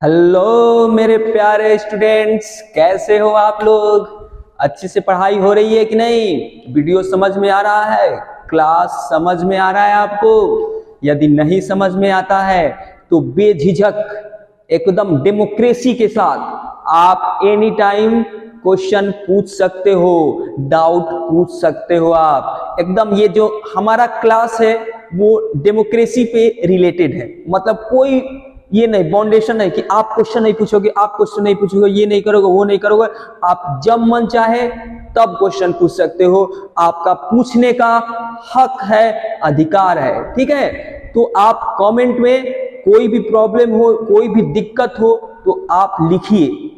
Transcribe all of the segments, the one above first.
Hello मेरे प्यारे students, कैसे हो आप लोग। अच्छे से पढ़ाई हो रही है कि नहीं। वीडियो समझ में आ रहा है, क्लास समझ में आ रहा है आपको। यदि नहीं समझ में आता है तो बेझिझक एकदम डेमोक्रेसी के साथ आप एनी टाइम क्वेश्चन पूछ सकते हो, डाउट पूछ सकते हो। आप एकदम, ये जो हमारा क्लास है वो डेमोक्रेसी पे रिलेटेड है। मतलब कोई ये नहीं, बाउंडेशन है कि आप क्वेश्चन नहीं पूछोगे, आप क्वेश्चन नहीं पूछोगे, ये नहीं करोगे, वो नहीं करोगे। आप जब मन चाहे तब क्वेश्चन पूछ सकते हो। आपका पूछने का हक है, अधिकार है। ठीक है, तो आप कमेंट में कोई भी प्रॉब्लम हो, कोई भी दिक्कत हो तो आप लिखिए।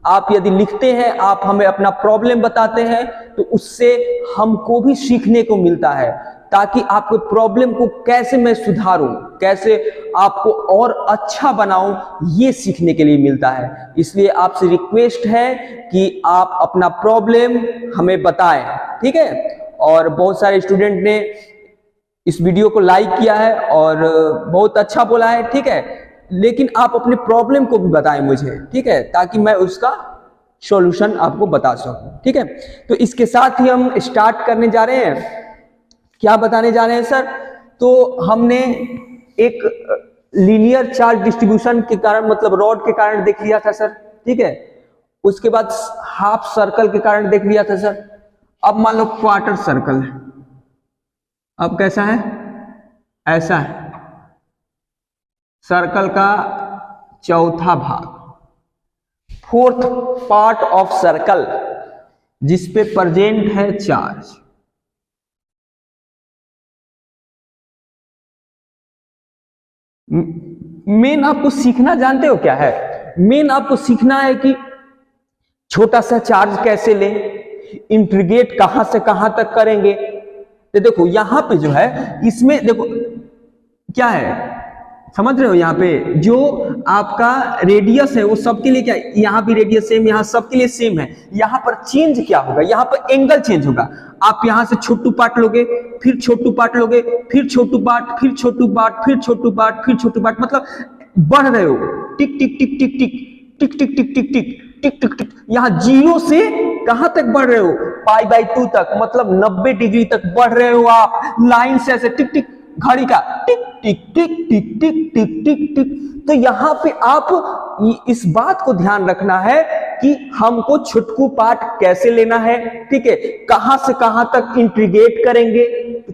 आप यदि लिखते हैं, आप हमें अपना प्रॉब्लम बताते हैं तो उससे हमको भी सीखने को मिलता है, ताकि आपके प्रॉब्लम को कैसे मैं सुधारूं, कैसे आपको और अच्छा बनाऊं, ये सीखने के लिए मिलता है। इसलिए आपसे रिक्वेस्ट है कि आप अपना प्रॉब्लम हमें बताएं। ठीक है, और बहुत सारे स्टूडेंट ने इस वीडियो को लाइक किया है और बहुत अच्छा बोला है। ठीक है, लेकिन आप अपने प्रॉब्लम को भी बताएं मुझे, ठीक है, ताकि मैं उसका सॉल्यूशन आपको बता सकूं। ठीक है, तो इसके साथ ही हम स्टार्ट करने जा रहे हैं। क्या बताने जा रहे हैं सर? तो हमने एक लीनियर चार्ज डिस्ट्रीब्यूशन के कारण, मतलब रॉड के कारण देख लिया था सर। ठीक है, उसके बाद हाफ सर्कल के कारण देख लिया था सर। अब मान लो क्वार्टर सर्कल है। अब कैसा है? ऐसा है, सर्कल का चौथा भाग, फोर्थ पार्ट ऑफ सर्कल, जिसपे प्रेजेंट है चार्ज। मेन आपको सीखना जानते हो क्या है? मेन आपको सीखना है कि छोटा सा चार्ज कैसे लें, इंटीग्रेट कहां से कहां तक करेंगे। तो देखो यहां पे जो है, इसमें देखो क्या है, समझ रहे हो? यहाँ पे जो आपका रेडियस है वो सबके लिए क्या है, यहाँ भी रेडियस सेम, यहाँ सबके लिए सेम है। यहाँ पर चेंज क्या होगा, यहाँ पर एंगल चेंज होगा। आप यहाँ से छोटू पार्ट लोगे, फिर छोटू पार्ट लोगे, फिर छोटू पार्ट, फिर छोटू पार्ट, फिर छोटू पार्ट, फिर छोटू पार्ट, मतलब बढ़ रहे हो। टिक टिक टिक टिक टिक टिक टिक टिक टिक टिक टिक टिक टिक। यहाँ 0 से कहां तक बढ़ रहे हो? π/2 तक, मतलब 90 डिग्री तक बढ़ रहे हो आप। लाइन से ऐसे टिक टिक, घड़ी का टिक टिक टिक टिक टिक टिक टिक टिक। तो यहाँ पे आप इस बात को ध्यान रखना है कि हमको छुटकू पार्ट कैसे लेना है। ठीक है, कहां से कहां तक इंटीग्रेट करेंगे।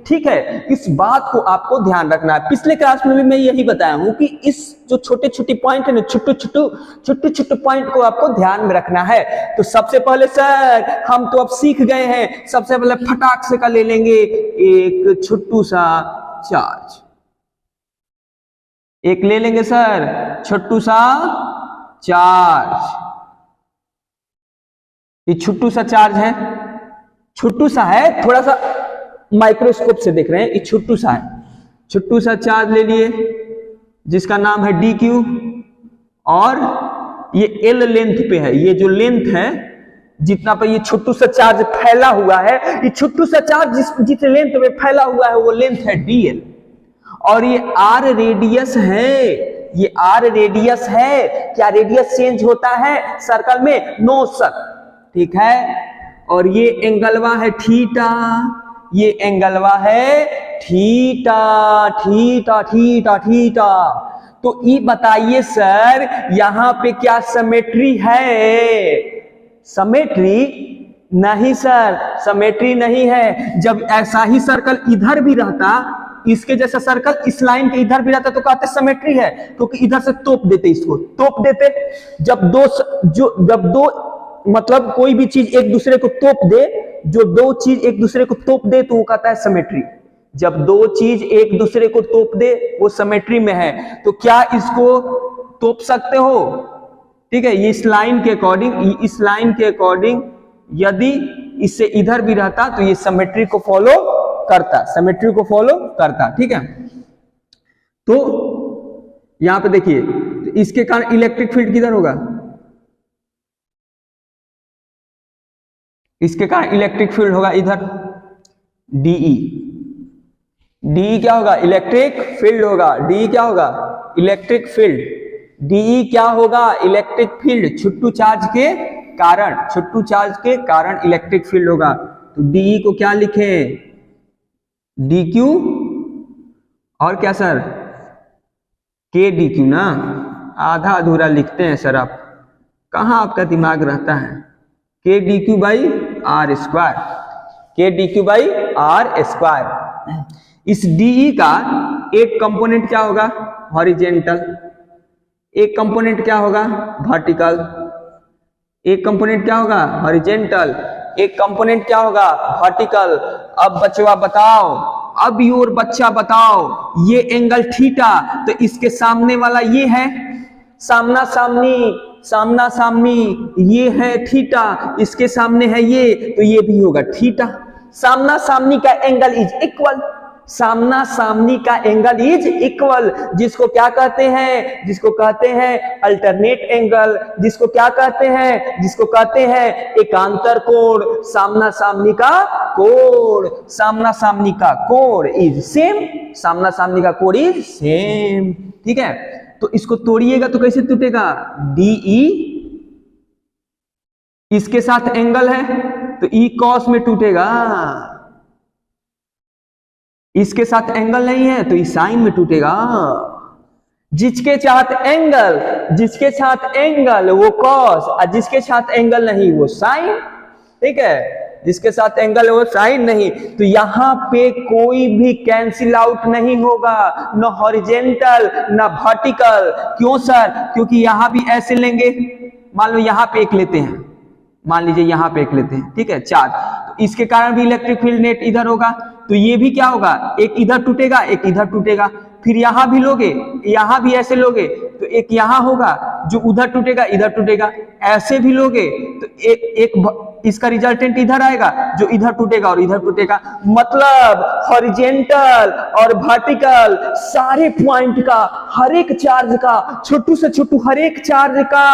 ठीक है, इस बात को आपको ध्यान रखना है। पिछले क्लास में भी मैं यही बताया हूं कि इस जो छोटे छोटे पॉइंट है ना, छोटे पॉइंट को आपको ध्यान में रखना है। तो सबसे पहले सर, हम तो अब सीख गए हैं, सबसे पहले फटाक से का ले लेंगे एक छोटू सा चार्ज। एक ले लेंगे सर छोटू सा चार्ज। ये छोटू सा चार्ज है, छोटू सा है, थोड़ा सा माइक्रोस्कोप से देख रहे हैं, ये छोटू सा है। छोटू सा चार्ज ले लिए जिसका नाम है DQ, और ये L लेंथ पे है। ये जो लेंथ है जितना पर ये छोटू सा चार्ज फैला हुआ है, ये छोटू सा चार्ज जिस लेंथ में फैला हुआ है वो लेंथ है DL। और ये R रेडियस है, ये R रेडियस है। क्या रेडियस चेंज होता है सर्कल में? No sir. ठीक है, और ये एंगलवा है थीटा, ये एंगलवा है थीटा थीटा थीटा थीटा। तो ये बताइए सर, यहां पे क्या सिमेट्री है? सिमेट्री नहीं सर, सिमेट्री नहीं है। जब ऐसा ही सर्कल इधर भी रहता, इसके जैसा सर्कल इस लाइन के इधर भी रहता, तो कहते सिमेट्री है, क्योंकि इधर से तोप देते, इसको तोप देते। जब दो मतलब कोई भी चीज एक दूसरे को तोप दे, जो दो चीज एक दूसरे को तोप दे तो वो कहता है सिमेट्री। जब दो चीज एक दूसरे को तोप दे वो सिमेट्री में है। तो क्या इसको तोप सकते हो? ठीक है, ये इस लाइन के अकॉर्डिंग, इस लाइन के अकॉर्डिंग यदि इससे इधर भी रहता तो ये सिमेट्री को फॉलो करता, सिमेट्री को फॉलो करता। ठीक है, तो यहां पे देखिए, तो इसके कारण इलेक्ट्रिक फील्ड किधर होगा? इसके कारण इलेक्ट्रिक फील्ड होगा इधर, DE। DE क्या होगा? इलेक्ट्रिक फील्ड होगा। DE क्या होगा? Electric field. डीई क्या होगा? इलेक्ट्रिक फील्ड, छुट्टू चार्ज के कारण, छुट्टू चार्ज के कारण इलेक्ट्रिक फील्ड होगा। तो डीई को क्या लिखे? डी क्यू और क्या सर? के डी क्यू ना, आधा अधूरा लिखते हैं सर आप, कहाँ आपका दिमाग रहता है? K D Q by R square, K D Q by R square. इस डीई का एक कंपोनेंट क्या होगा? हॉरिजेंटल, एक कंपोनेंट क्या होगा? वर्टिकल, एक कंपोनेंट क्या होगा? हॉरिजेंटल, एक कंपोनेंट क्या होगा? वर्टिकल। अब बच्चा बताओ, अब योर बच्चा बताओ, ये एंगल थीटा, तो इसके सामने वाला ये है सामना सामनी, सामना सामनी, ये है थीटा, इसके सामने है ये, तो ये भी होगा थीटा। सामना सामनी का एंगल इज इक्वल, सामना सामनी का एंगल इज इक्वल, जिसको क्या कहते हैं? जिसको कहते हैं अल्टरनेट एंगल, जिसको क्या कहते हैं? जिसको कहते हैं एकांतर कोण। सामना सामनी का कोण, सामना सामनी का कोण इज सेम, सामना सामनी का कोण इज सेम। ठीक है, तो इसको तोड़िएगा तो कैसे टूटेगा? डीई इसके साथ एंगल है तो ई कॉस में टूटेगा, इसके साथ एंगल नहीं है तो इस साइन में टूटेगा। जिसके साथ एंगल, जिसके साथ एंगल वो कॉस, और जिसके साथ एंगल नहीं वो साइन। ठीक है, जिसके साथ एंगल है वो साइन नहीं, तो यहां पे कोई भी कैंसिल आउट नहीं होगा, न हॉरिजेंटल न वर्टिकल। क्यों सर? क्योंकि यहां भी ऐसे लेंगे, मान लो यहां पे एक लेते हैं, मान लीजिए यहां पे एक लेते हैं, ठीक है, चार्ज, तो इसके कारण भी इलेक्ट्रिक फील्ड नेट इधर होगा, तो ये भी क्या होगा? एक इधर टूटेगा, एक इधर टूटेगा। फिर यहां भी लोगे, यहां भी ऐसे लोगे तो एक यहां होगा जो उधर टूटेगा, इधर टूटेगा। ऐसे भी लोगे तो एक इसका रिजल्टेंट इधर आएगा जो इधर टूटेगा और इधर टूटेगा। मतलब हॉरिजेंटल और वर्टिकल सारे पॉइंट का, हर एक चार्ज का, छोटू से छोटू हर एक चार्ज का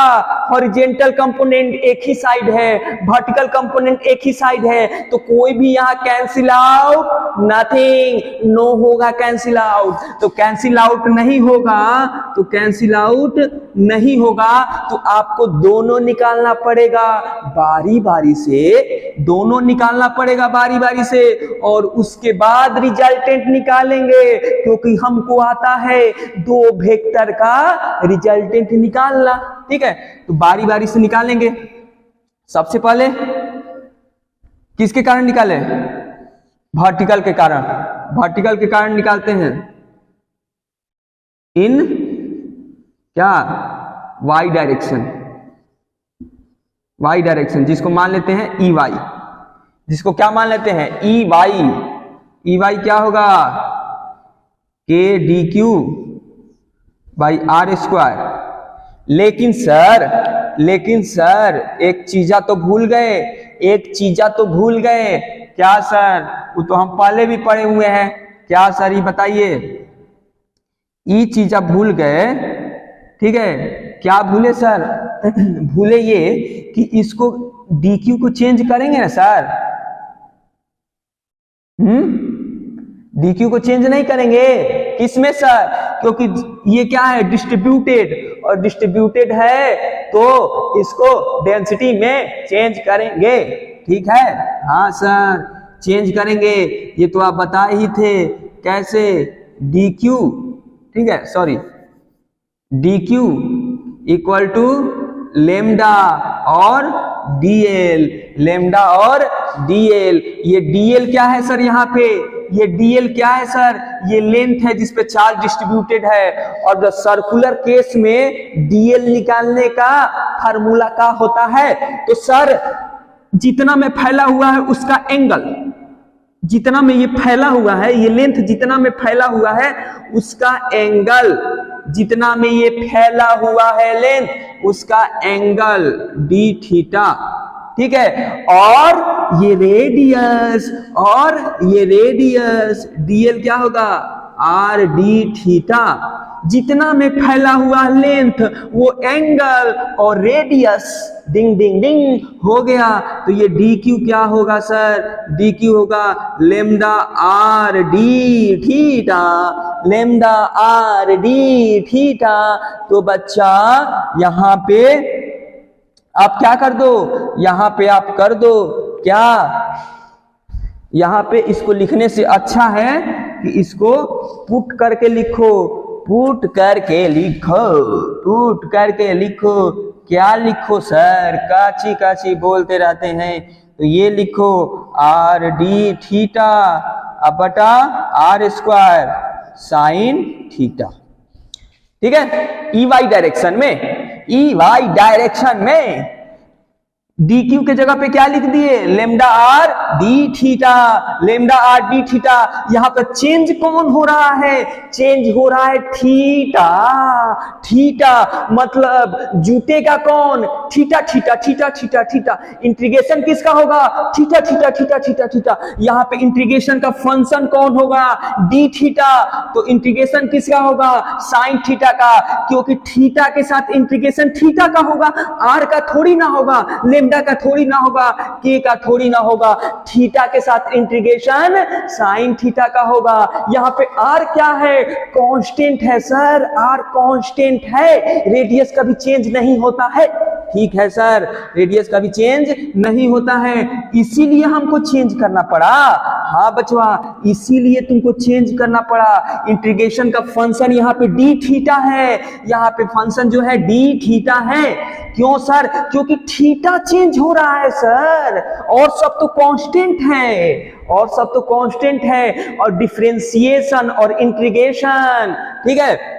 हॉरिजेंटल कंपोनेंट एक ही साइड है, वर्टिकल कंपोनेंट एक ही साइड है, तो कोई भी यहां कैंसिल आउट, नथिंग, नो होगा कैंसिल आउट। तो कैंसिल आउट नहीं होगा, तो कैंसिल आउट नहीं होगा, तो आपको दोनों निकालना पड़ेगा बारी बारी से, दोनों निकालना पड़ेगा बारी बारी से, और उसके बाद रिजल्टेंट निकालेंगे, क्योंकि हमको आता है दो वेक्टर का रिजल्टेंट निकालना। ठीक है, तो बारी बारी से निकालेंगे। सबसे पहले किसके कारण निकाले? वर्टिकल के कारण, वर्टिकल के कारण निकालते हैं इन क्या? वाई डायरेक्शन, वाई डायरेक्शन, जिसको मान लेते हैं ई वाई, जिसको क्या मान लेते हैं? E Y. ई वाई क्या होगा? K D Q by R square. लेकिन सर एक चीजा तो भूल गए, एक चीजा तो भूल गए। क्या सर? वो तो हम पहले भी पढ़े हुए हैं। क्या सर ये बताइए? ई चीजा भूल गए, ठीक है, क्या भूले सर? भूले ये कि इसको DQ को चेंज करेंगे ना सर, DQ को चेंज नहीं करेंगे। किसमें सर? क्योंकि ये क्या है? डिस्ट्रीब्यूटेड, और डिस्ट्रीब्यूटेड है तो इसको डेंसिटी में चेंज करेंगे। ठीक है, हाँ सर चेंज करेंगे, ये तो आप बताए ही थे। कैसे? DQ, ठीक है, sorry, DQ equal to lambda और DL, लेमडा और DL। ये DL क्या है सर? यहाँ पे ये DL क्या है सर? ये लेंथ है जिसपे चार्ज डिस्ट्रीब्यूटेड है। और द सर्कुलर केस में DL निकालने का फार्मूला क्या होता है? तो सर जितना में फैला हुआ है उसका एंगल, जितना में ये फैला हुआ है, ये लेंथ जितना में फैला हुआ है उसका एंगल, जितना में ये फैला हुआ है लेंथ उसका एंगल d थीटा। ठीक है, और ये रेडियस, और ये रेडियस DL क्या होगा? R d theta. जितना में फैला हुआ लेंथ वो एंगल और रेडियस डिंग डिंग डिंग हो गया। तो ये डी क्यू क्या होगा सर? डी क्यू होगा lambda R D theta, lambda R D theta. तो बच्चा यहाँ पे आप क्या कर दो, यहाँ पे आप कर दो क्या, यहाँ पे इसको लिखने से अच्छा है कि इसको पुट करके लिखो, पुट करके लिखो, पुट करके लिखो। क्या लिखो सर? काची काची बोलते रहते हैं। तो ये लिखो आर डी थीटा अब बटा आर स्क्वायर साइन थीटा। ठीक है, ई वाई डायरेक्शन में, ई वाई डायरेक्शन में डी क्यू के जगह पे क्या लिख दिए? Lambda R D theta, lambda R D theta. यहां पर चेंज कौन हो रहा है? चेंज हो रहा है थीटा, थीटा मतलब जुटेगा कौन? Theta theta theta theta theta. Integration किसका होगा? Theta theta theta theta theta. यहां पे इंटीग्रेशन का फंक्शन कौन होगा? D theta. तो इंटीग्रेशन किसका होगा? साइन थीटा का, क्योंकि थीटा के साथ इंटीग्रेशन थीटा का होगा, आर का थोड़ी ना होगा, लेमडा का थोड़ी ना होगा, के का थोड़ी ना होगा। थीटा के साथ इंटीग्रेशन साइन थीटा का होगा। यहाँ पे आर क्या है? कांस्टेंट है सर, आर कांस्टेंट है, रेडियस कभी चेंज नहीं होता है। ठीक है सर, रेडियस कभी चेंज नहीं होता है, इसीलिए हमको चेंज करना पड़ा। हाँ बचवा, इसीलिए तुमको चेंज करना पड़ा। इंटीग्रेशन का फंक्शन यहाँ पे डी थीटा है, यहाँ पे फंक्शन जो है डी थीटा है। क्यों सर? क्योंकि थीटा चेंज हो रहा है सर, और सब तो कांस्टेंट है, और सब तो कांस्टेंट है। और डिफरेंशिएशन और इंटीग्रेशन, ठीक है,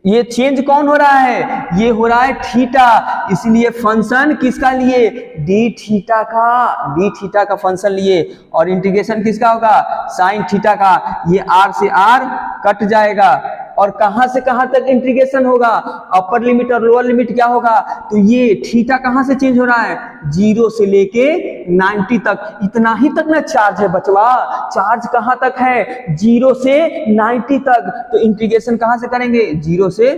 ये चेंज कौन हो रहा है? ये हो रहा है थीटा, इसलिए फंक्शन किसका लिए? डी थीटा का, डी थीटा का फंक्शन लिए। और इंटीग्रेशन किसका होगा? साइन थीटा का। ये आर से आर कट जाएगा, और कहां से कहां तक इंटीग्रेशन होगा? अपर लिमिट और लोअर लिमिट क्या होगा? तो ये थीटा कहां से चेंज हो रहा है? 0 से लेके 90 तक, इतना ही तक ना चार्ज है बचवा। चार्ज कहां तक है? 0 से 90 तक। तो इंटीग्रेशन कहां से करेंगे? 0 से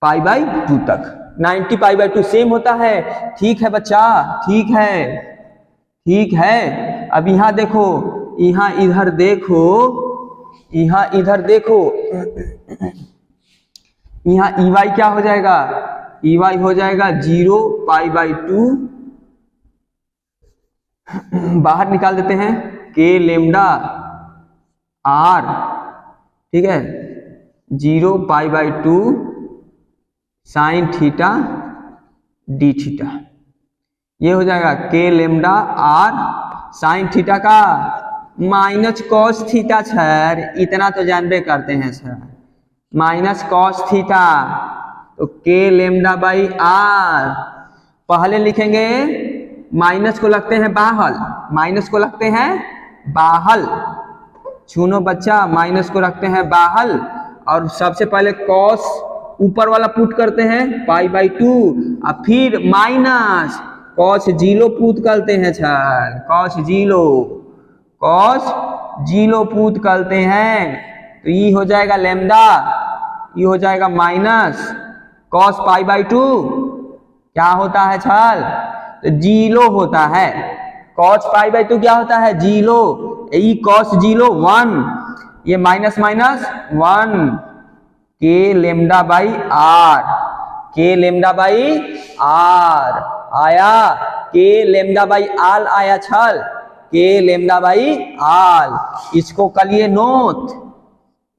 π/2 तक। 90 π/2 सेम होता है। ठीक है बच्चा, ठीक है, ठीक है। अब यहां देखो, यहां इधर देखो, यहां इधर देखो, यहां ई वाई क्या हो जाएगा? ई वाई हो जाएगा 0 π/2, बाहर निकाल देते हैं, के लेमडा आर, ठीक है, 0 π/2 साइन थीटा डी थीटा। ये हो जाएगा के लेमडा आर साइन थीटा का माइनस कॉस थीटा सर, इतना तो जानबे करते हैं सर, माइनस कॉस थीटा। तो के लेमडा बाई आर, पहले लिखेंगे माइनस को लगते हैं बाहल, माइनस को लगते हैं बाहल, सुनो बच्चा, माइनस को रखते हैं बाहल, और सबसे पहले कॉस ऊपर वाला पुट करते हैं π/2, और फिर माइनस कॉस 0 पुट करते हैं सर, कॉस 0, कॉस 0 पुट करते हैं। तो ये हो जाएगा लेमडा, ये हो जाएगा माइनस कॉस π/2 क्या होता है छाल? तो 0 होता है। कॉस π/2 क्या होता है? 0। ये कॉस 0 1, ये माइनस माइनस 1, के लेमडा बाई आर, के लेमडा बाई आर आया, के लेमडा बाई आल आया छल, के लेमडा बाई आल। इसको कर लिए नोट,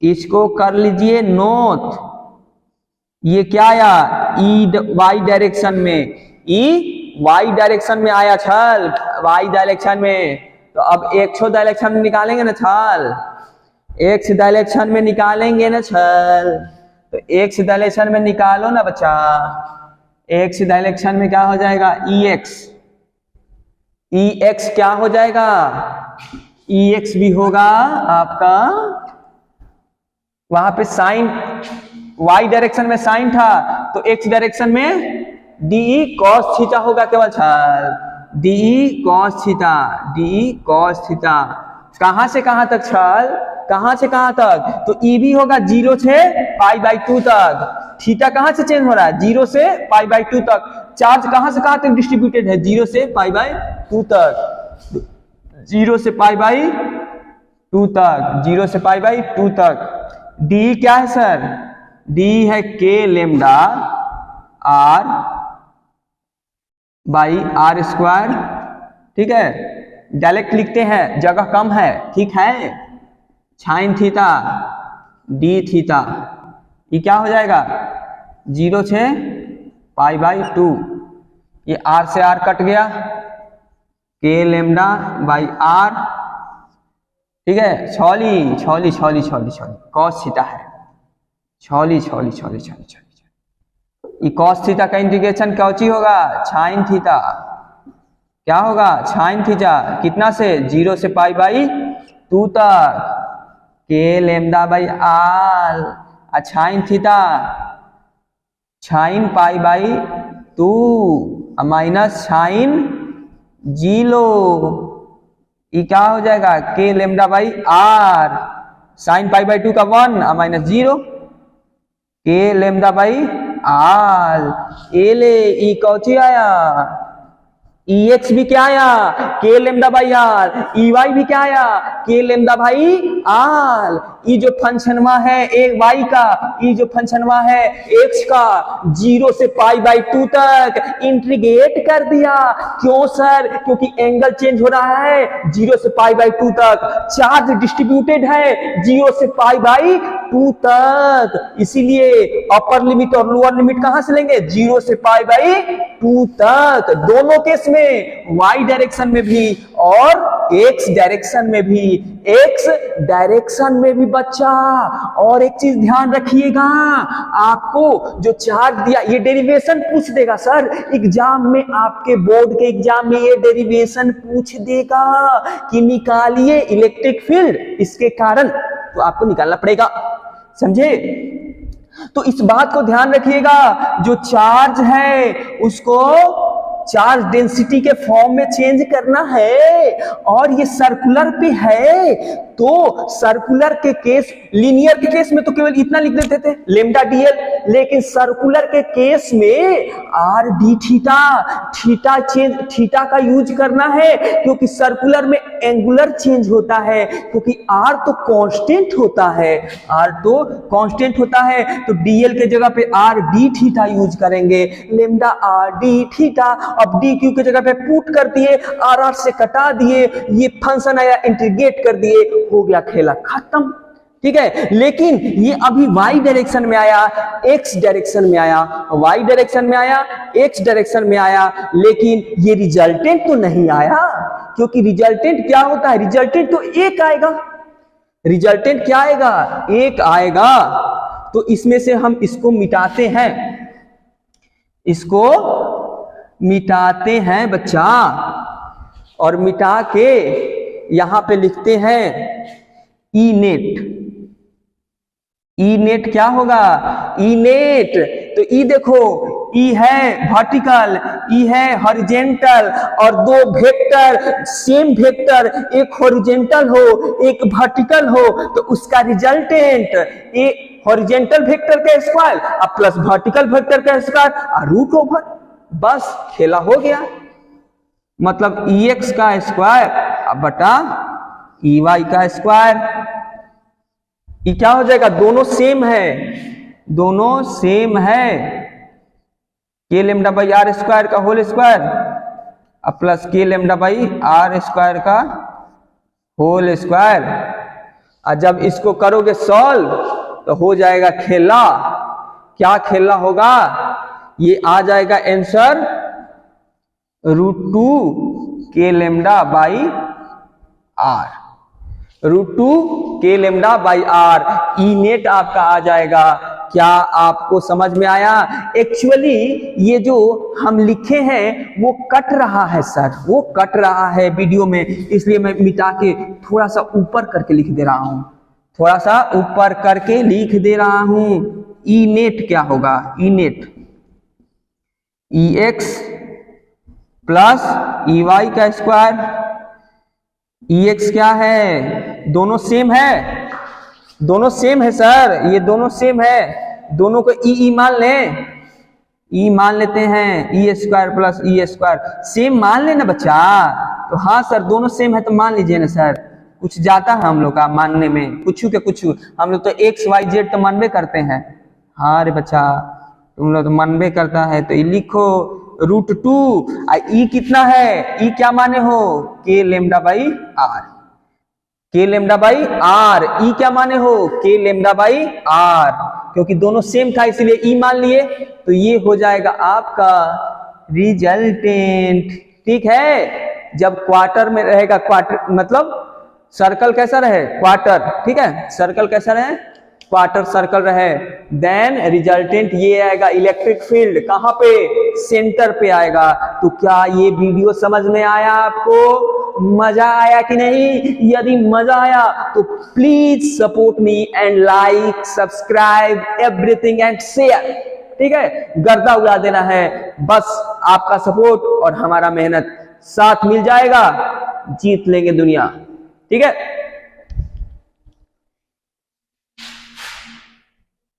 इसको कर लीजिए नोट। ये क्या आया? ई वाई डायरेक्शन में, ई वाई डायरेक्शन में आया छल, वाई डायरेक्शन में। तो अब एक्स डायरेक्शन में निकालेंगे ना छल, एक्स डायरेक्शन में निकालेंगे ना छल, तो एक्स डायरेक्शन में निकालो ना बच्चा। एक्स डायरेक्शन में क्या हो जाएगा? ई एक्स, ई एक्स क्या हो जाएगा? ई एक्स भी होगा आपका, वहां पे साइन, वाई डायरेक्शन में साइन था, तो एक्स डायरेक्शन में डी कॉस थीटा होगा केवल छल, D cos theta, D cos theta. कहां से कहां तक छल? कहां से कहां तक, तो ई भी होगा 0 से π/2 तक। थीटा कहां से चेंज हो रहा है, 0 से π/2 तक। चार्ज कहां से कहां तक डिस्ट्रीब्यूटेड है, 0 से π/2 तक, 0 से π/2 तक, 0 से π/2 तक। डी क्या है सर, डी है k lambda r by r square, ठीक है। डायरेक्ट लिखते हैं, जगह कम है, ठीक है। साइन थीटा डी थीटा, ये क्या हो जाएगा 0 से π/2, ये r से r कट गया, k लेमडा बाई r, ठीक है। छौली कॉस थीटा है, छौली ये कॉस थीटा का इंटीग्रेशन क्या होगा, साइन थीटा, क्या होगा साइन थीटा, कितना से 0 से π/2 तक, k lambda by r, sine theta sine π/2 minus sine 0, ये क्या हो जाएगा k lambda by r, sine π/2 का 1 minus 0, k lambda by r, ए ले ई कौची आया, EX भी क्या आया k lambda by r, EY भी क्या आया k लेमडा बाई r। ये जो फंक्शनवा है एक y का, ये जो फंक्शनवा है x का, 0 से π/2 तक इंटीग्रेट कर दिया। क्यों सर, क्योंकि एंगल चेंज हो रहा है 0 से π/2 तक, चार्ज डिस्ट्रीब्यूटेड है 0 से π/2 तक, इसीलिए अपर लिमिट और लोअर लिमिट कहां से लेंगे, 0 से π/2 तक। दोनों केस में y डायरेक्शन में भी और x डायरेक्शन में भी, x डायरेक्शन में भी बच्चा। और एक चीज ध्यान रखिएगा, आपको जो चार्ज दिया, ये डेरिवेशन पूछ देगा सर एग्जाम में, आपके बोर्ड के एग्जाम में ये डेरिवेशन पूछ देगा कि निकालिए इलेक्ट्रिक फील्ड, इसके कारण तो आपको निकालना पड़ेगा, समझे। तो इस बात को ध्यान रखिएगा, जो चार्ज है उसको चार्ज डेंसिटी के फॉर्म में चेंज करना है, और ये सर्कुलर पे है, तो सर्कुलर के केस, लीनियर के केस में तो केवल इतना लिख देते थे लेमडा डीएल, लेकिन सर्कुलर के केस में R D theta, theta change, theta का यूज करना है, क्योंकि सर्कुलर में एंगुलर चेंज होता है, क्योंकि आर तो कांस्टेंट होता है, आर तो कांस्टेंट होता है, तो डीएल के जगह पे आर डी थीटा यूज करेंगे, लेमडा आर डी थीटा। अब डी क्यू के जगह पे पुट कर दिए, आर आर से कटा दिए, ये फंक्शन आया इंटीग्रेट कर दिए, हो गया खेला खत्म, ठीक है। लेकिन ये अभी y डायरेक्शन में आया, x डायरेक्शन में आया, y डायरेक्शन में आया, x डायरेक्शन में आया, लेकिन ये रिजल्टेंट तो नहीं आया, क्योंकि रिजल्टेंट क्या होता है, रिजल्टेंट तो एक आएगा, रिजल्टेंट क्या आएगा, एक आएगा। तो इसमें से हम इसको मिटाते हैं, इसको मिटाते हैं बच्चा, और मिटा के यहां पे लिखते हैं ई नेट। ई नेट क्या होगा, ई नेट, तो ई देखो, ई है वर्टिकल, ई है हॉरिजेंटल, और दो वेक्टर, सेम वेक्टर, एक हॉरिजेंटल हो एक वर्टिकल हो, तो उसका रिजल्टेंट ए हॉरिजेंटल वेक्टर का स्क्वायर और प्लस वर्टिकल वेक्टर का स्क्वायर रूट ओवर, बस खेला हो गया। मतलब EX का स्क्वायर बटा EY का स्क्वायर, ये क्या हो जाएगा, दोनों सेम है, दोनों सेम है, k lambda by R square का होल स्क्वायर और plus k lambda by R square का होल स्क्वायर। और जब इसको करोगे सॉल्व तो हो जाएगा खेला, क्या खेला होगा, ये आ जाएगा answer √2 k lambda by R, √2 k lambda by R, E net आपका आ जाएगा। क्या आपको समझ में आया? एक्चुअली ये जो हम लिखे हैं वो कट रहा है सर, वो कट रहा है वीडियो में, इसलिए मैं मिटा के थोड़ा सा ऊपर करके लिख दे रहा हूं, थोड़ा सा ऊपर करके लिख दे रहा हूं। ई नेट क्या होगा, E net EX plus EY का स्क्वायर, EX क्या है, दोनों सेम है, दोनों सेम है सर, ये दोनों सेम है, दोनों को ई मान लें, ई मान लेते हैं, E square plus E square same मान लेना बच्चा। तो हाँ सर दोनों सेम है तो मान लीजिए ना सर, कुछ जाता है हम लोग का मानने में, कुछ के कुछ, हम लोग तो एक्स वाई जेड तो मानबे करते हैं। हाँ रे बच्चा तुम लोग तो मानबे करता है, तो ये लिखो √2 ई कितना है, ई क्या माने हो, के लेमडा बाई आर, के लेमडा बाई आर, ई क्या माने हो, के लेमडा बाई आर, क्योंकि दोनों सेम था इसलिए ई मान लिए, तो ये हो जाएगा आपका रिजल्टेंट। ठीक है, जब क्वार्टर में रहेगा, क्वार्टर मतलब सर्कल कैसा रहे, क्वार्टर, ठीक है, सर्कल कैसा रहे, क्वार्टर सर्कल रहे, देन रिजल्टेंट ये आएगा इलेक्ट्रिक फील्ड, कहां पे, सेंटर पे आएगा। तो क्या ये वीडियो समझ में आया आपको, मजा आया कि नहीं? यदि मजा आया तो please support me and like subscribe everything and share. ठीक है, गर्दा उड़ा देना है, बस आपका सपोर्ट और हमारा मेहनत साथ मिल जाएगा, जीत लेंगे दुनिया। ठीक है।